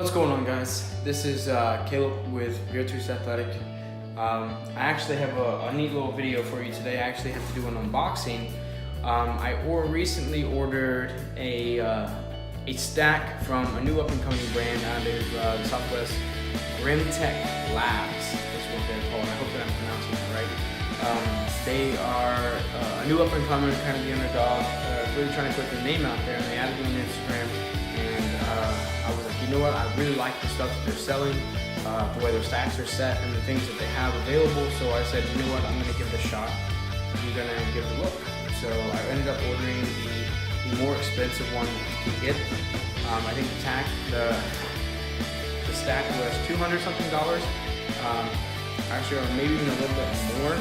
What's going on, guys? This is Caleb with GremTech Athletic. I actually have a neat little video for you today. I actually have to do an unboxing. I recently ordered a stack from a new up-and-coming brand out of the Southwest. GremTech Labs is what they're called. I hope that I'm pronouncing that right. They are a new up-and-comer, kind of the underdog, really trying to put their name out there, and they added me on Instagram. I was like, you know what, I really like the stuff that they're selling, the way their stacks are set and the things that they have available. So I said, you know what, I'm going to give it a shot. I'm going to give it a look. So I ended up ordering the more expensive one that you can get. I think the stack was $200 something. Actually, or maybe even a little bit more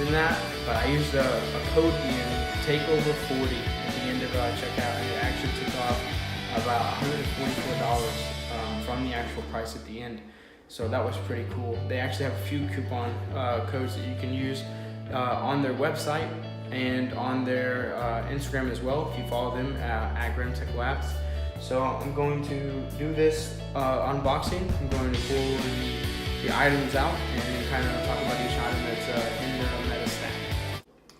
than that. But I used a code in TakeOver40 at the end of checkout, and it actually took off about $144 from the actual price at the end. So that was pretty cool. They actually have a few coupon codes that you can use on their website and on their Instagram as well, if you follow them at GremTech Labs. So I'm going to do this unboxing. I'm going to pull the items out and kind of talk about each item that's in the Meta stack.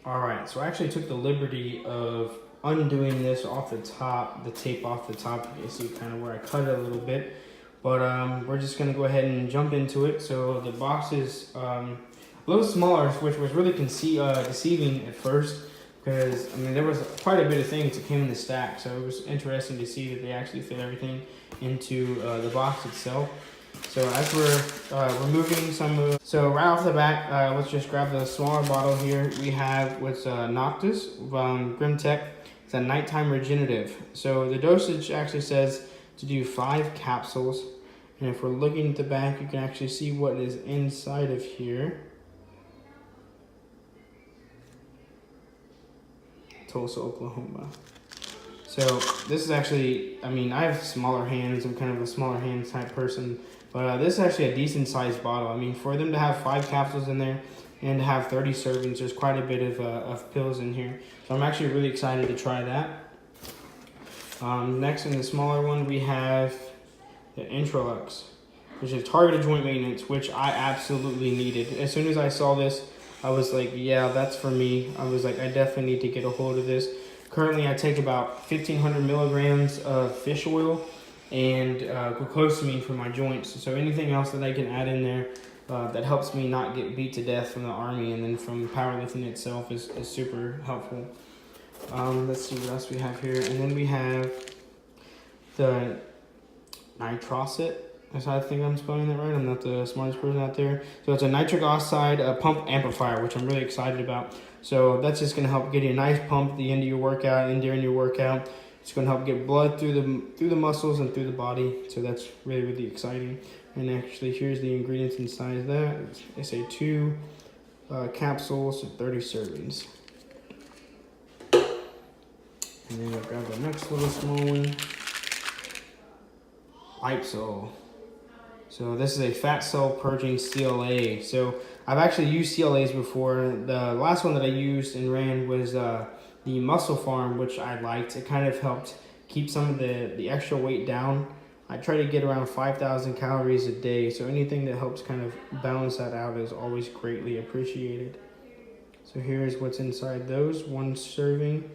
Alright, so I actually took the liberty of undoing this off the top, the tape off the top. You can see kind of where I cut it a little bit, but we're just gonna go ahead and jump into it. So the box is a little smaller, which was really deceiving at first, because I mean there was quite a bit of things that came in the stack. So it was interesting to see that they actually fit everything into the box itself. So as we're removing some so right off the bat, let's just grab the smaller bottle here. We have what's Noctis GremTech. It's a nighttime regenerative. So the dosage actually says to do 5 capsules. And if we're looking at the back, you can actually see what is inside of here. Tulsa, Oklahoma. So this is actually, I mean, I have smaller hands. I'm kind of a smaller hands type person. But this is actually a decent sized bottle. I mean, for them to have 5 capsules in there and to have 30 servings, there's quite a bit of pills in here. So I'm actually really excited to try that. Next, in the smaller one, we have the Intralux, which is targeted joint maintenance, which I absolutely needed. As soon as I saw this, I was like, yeah, that's for me. I was like, I definitely need to get a hold of this. Currently, I take about 1,500 milligrams of fish oil and glucosamine for my joints. So anything else that I can add in there that helps me not get beat to death from the Army and then from powerlifting itself is super helpful. Let's see what else we have here. And then we have the nitrocet. I think I'm spelling that right. I'm not the smartest person out there. So it's a nitric oxide pump amplifier, which I'm really excited about. So that's just going to help get you a nice pump at the end of your workout and during your workout. It's going to help get blood through the muscles and through the body. So that's really, really exciting. And actually, here's the ingredients inside of that. They say 2 capsules, 30 servings. And then I'll grab the next little small one. Lipsol. So this is a fat cell purging CLA. So I've actually used CLAs before. The last one that I used and ran was the Muscle Farm, which I liked. It kind of helped keep some of the extra weight down. I try to get around 5,000 calories a day, so anything that helps kind of balance that out is always greatly appreciated. So here's what's inside those, 1 serving,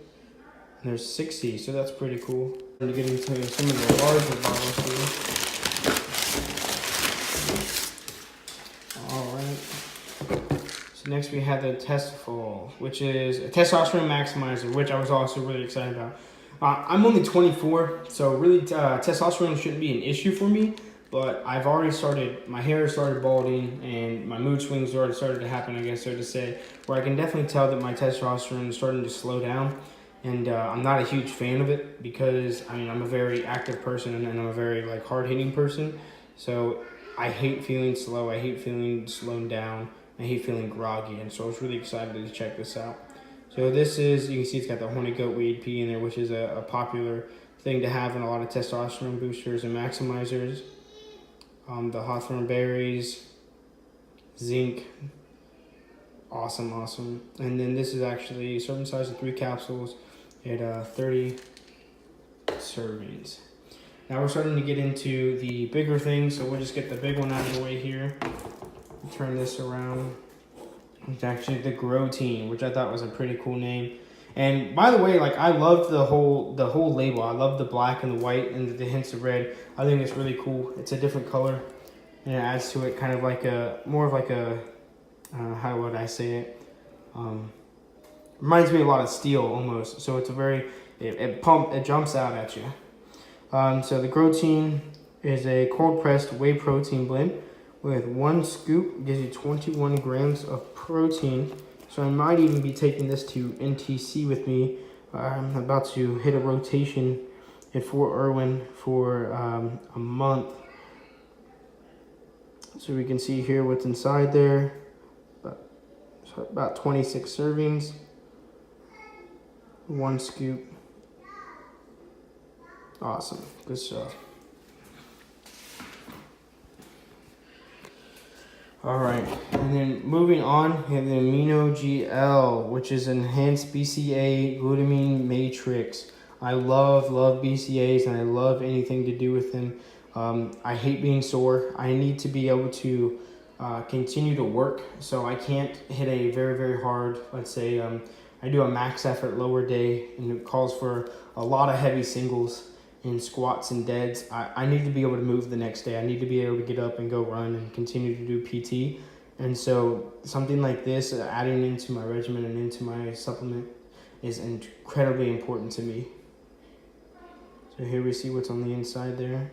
and there's 60, so that's pretty cool. I'm going to get into some of the larger bottles here. So next we have the Testful, which is a testosterone maximizer, which I was also really excited about. I'm only 24, so really testosterone shouldn't be an issue for me, but I've already my hair started balding and my mood swings already started to happen, I guess so to say, where I can definitely tell that my testosterone is starting to slow down. And I'm not a huge fan of it because, I mean, I'm a very active person and I'm a very hard-hitting person. So I hate feeling slow, I hate feeling slowed down, I hate feeling groggy, and so I was really excited to check this out. So this is, you can see it's got the horny goat weed pea in there, which is a popular thing to have in a lot of testosterone boosters and maximizers. The hawthorn berries, zinc, awesome. And then this is actually serving size of 3 capsules at 30 servings. Now we're starting to get into the bigger things, so we'll just get the big one out of the way here. Turn this around. It's actually the Grotein, which I thought was a pretty cool name. And by the way, like, I love the whole label. I love the black and the white and the hints of red. I think it's really cool. It's a different color, and it adds to it kind of like more of like a how would I say it? Reminds me a lot of steel almost. So it's a very it jumps out at you. So the Grotein is a cold pressed whey protein blend with 1 scoop, gives you 21 grams of protein. So I might even be taking this to NTC with me. I'm about to hit a rotation at Fort Irwin for a month. So we can see here what's inside there. About 26 servings. 1 scoop. Awesome, good stuff. All right, and then moving on, we have the Amino GL, which is enhanced BCA glutamine matrix. I love BCAs, and I love anything to do with them. I hate being sore. I need to be able to continue to work, so I can't hit a very, very hard, let's say, I do a max effort lower day, and it calls for a lot of heavy singles and squats and deads. I need to be able to move the next day. I need to be able to get up and go run and continue to do PT. And so something like this, adding into my regimen and into my supplement, is incredibly important to me. So here we see what's on the inside there.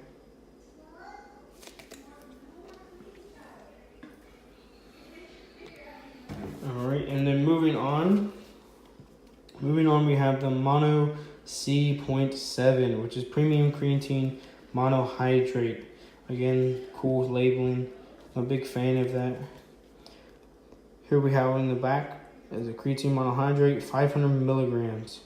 All right, and then moving on, we have the Mono C.7, which is premium creatine monohydrate. Again, cool labeling. I'm a big fan of that. Here we have in the back is a creatine monohydrate, 500 milligrams,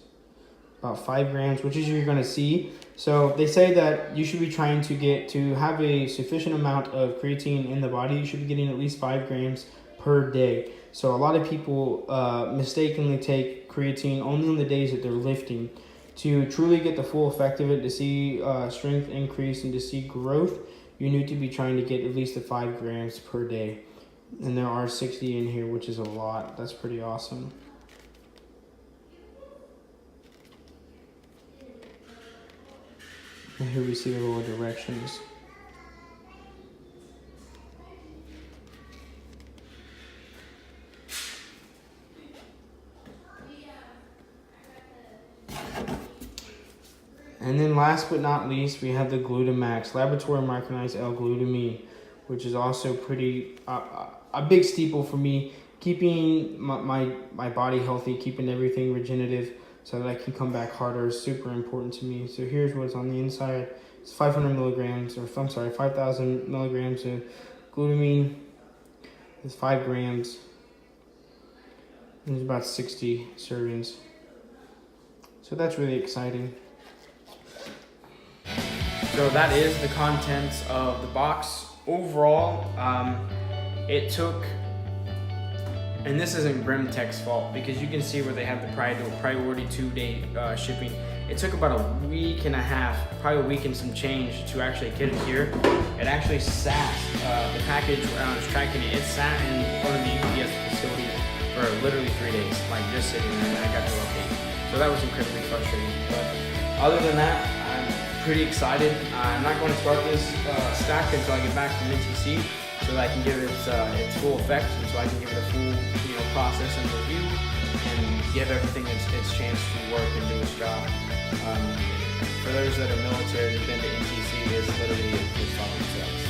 about 5 grams, which is you're going to see. So they say that you should be trying to have a sufficient amount of creatine in the body. You should be getting at least 5 grams per day. So a lot of people mistakenly take creatine only on the days that they're lifting. To truly get the full effect of it, to see strength increase and to see growth, you need to be trying to get at least 5 grams per day. And there are 60 in here, which is a lot. That's pretty awesome. And here we see the little directions. And then last but not least, we have the Glutamax, laboratory micronized L-glutamine, which is also pretty, a big staple for me, keeping my body healthy, keeping everything regenerative so that I can come back harder is super important to me. So here's what's on the inside. It's 500 milligrams, or I'm sorry, 5,000 milligrams of glutamine. It's 5 grams. And there's about 60 servings. So that's really exciting. So that is the contents of the box. Overall, it took, and this isn't GremTech's fault, because you can see where they have the priority 2-day shipping. It took about a week and a half, probably a week and some change to actually get it here. It actually sat, the package when I was tracking it, it sat in front of the UPS facility for literally 3 days, like just sitting there, and I got no update. So that was incredibly frustrating. But other than that, I'm pretty excited. I'm not going to start this stack until I get back from NTC, so that I can give it its full effect, and so I can give it a full process and review, and give everything its chance to work and do its job. For those that are military, who've been to NTC, is literally just fucking sucks.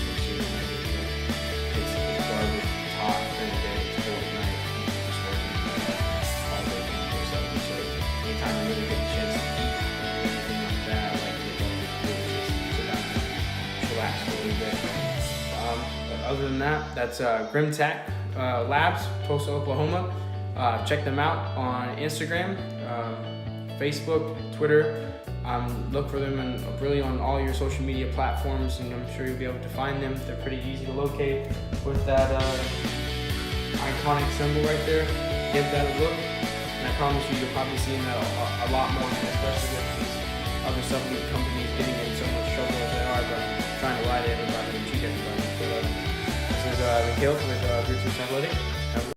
It's garbage. It's hot during the day. It's cold at night. It's just working all day 24/7. So anytime you really get a chance to eat or anything like that, like just sit down and relax for a little bit. But other than that, that's GremTech Labs, Tulsa, Oklahoma. Check them out on Instagram, Facebook, Twitter. Look for them really on all your social media platforms, and I'm sure you'll be able to find them. They're pretty easy to locate with that iconic symbol right there. Give that a look, and I promise you'll probably see that a lot more, especially with these other supplement companies getting in so much trouble with trying to lie to everybody and cheat everybody. But this is Mikhail with GremTech Labs Meta.